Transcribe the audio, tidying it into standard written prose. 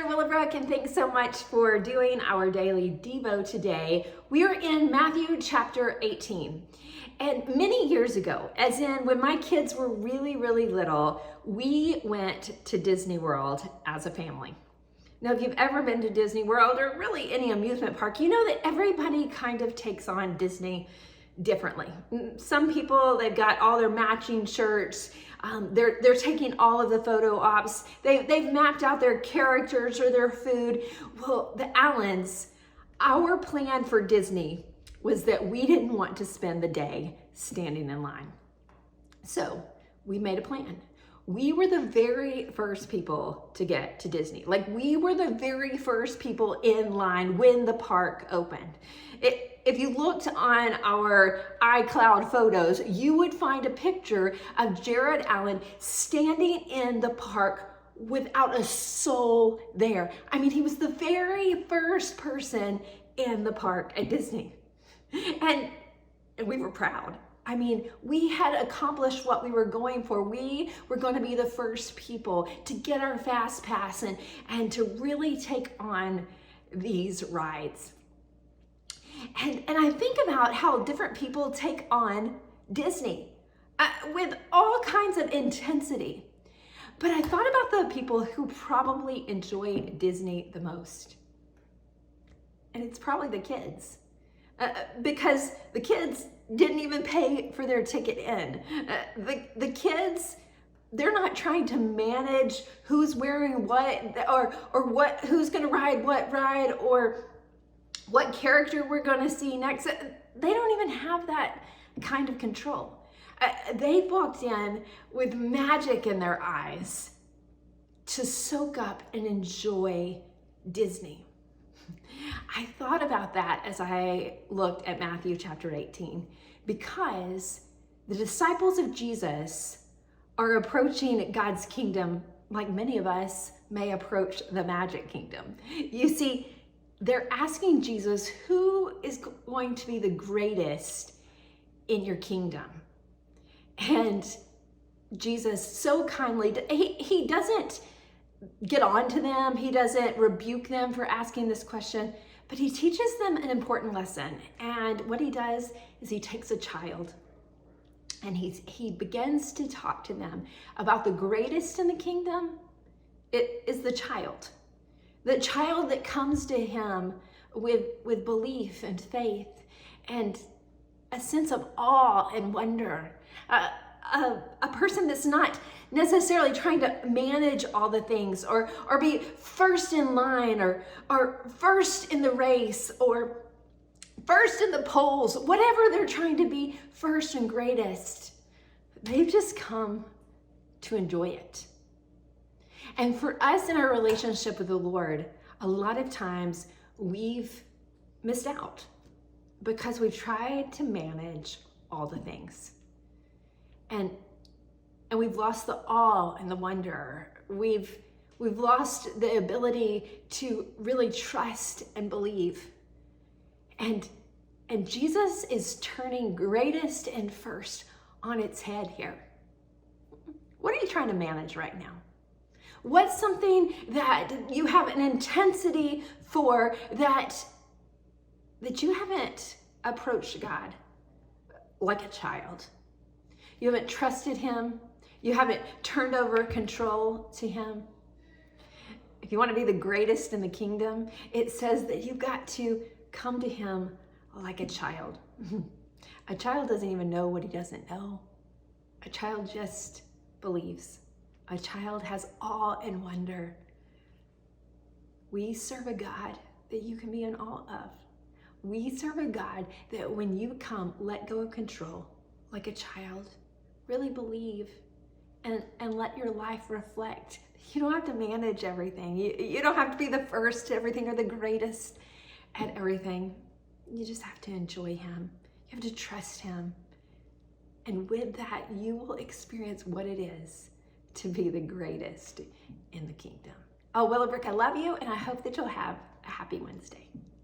there, Willowbrook, and thanks so much for doing our daily Devo today. We are in Matthew chapter 18. And many years ago, as in when my kids were really, really little, we went to Disney World as a family. Now, if you've ever been to Disney World or really any amusement park, you know that everybody kind of takes on Disney differently. Some people, they've got all their matching shirts. They're taking all of the photo ops. They've mapped out their characters or their food. Well, the Allens, our plan for Disney was that we didn't want to spend the day standing in line. So we made a plan. We were the very first people to get to Disney. Like, we were the very first people in line when the park opened. If you looked on our iCloud photos, you would find a picture of Jared Allen standing in the park without a soul there. I mean, he was the very first person in the park at Disney. And we were proud. I mean, we had accomplished what we were going for. We were going to be the first people to get our fast pass and to really take on these rides. And I think about how different people take on Disney with all kinds of intensity. But I thought about the people who probably enjoy Disney the most. And it's probably the kids. Because the kids didn't even pay for their ticket in. The kids, they're not trying to manage who's wearing what or what who's going to ride what ride or what character we're going to see next. They don't even have that kind of control. They walked in with magic in their eyes to soak up and enjoy Disney. I thought about that as I looked at Matthew chapter 18, because the disciples of Jesus are approaching God's kingdom like many of us may approach the magic kingdom. You see, they're asking Jesus, who is going to be the greatest in your kingdom? And Jesus so kindly, he doesn't get on to them. He doesn't rebuke them for asking this question, but he teaches them an important lesson. And what he does is he takes a child and he begins to talk to them about the greatest in the kingdom. It is the child that comes to him with belief and faith and a sense of awe and wonder. A person that's not necessarily trying to manage all the things or be first in line or first in the race or first in the polls, whatever they're trying to be first and greatest. They've just come to enjoy it. And for us in our relationship with the Lord, a lot of times we've missed out because we've tried to manage all the things. And we've lost the awe and the wonder. We've lost the ability to really trust and believe. And Jesus is turning greatest and first on its head here. What are you trying to manage right now? What's something that you have an intensity for that you haven't approached God like a child? You haven't trusted him. You haven't turned over control to him. If you want to be the greatest in the kingdom, it says that you've got to come to him like a child. A child doesn't even know what he doesn't know. A child just believes. A child has awe and wonder. We serve a God that you can be in awe of. We serve a God that when you come, let go of control like a child. Really believe and let your life reflect. You don't have to manage everything. You don't have to be the first to everything or the greatest at everything. You just have to enjoy him. You have to trust him. And with that, you will experience what it is to be the greatest in the kingdom. Oh, Willowbrook, I love you, and I hope that you'll have a happy Wednesday.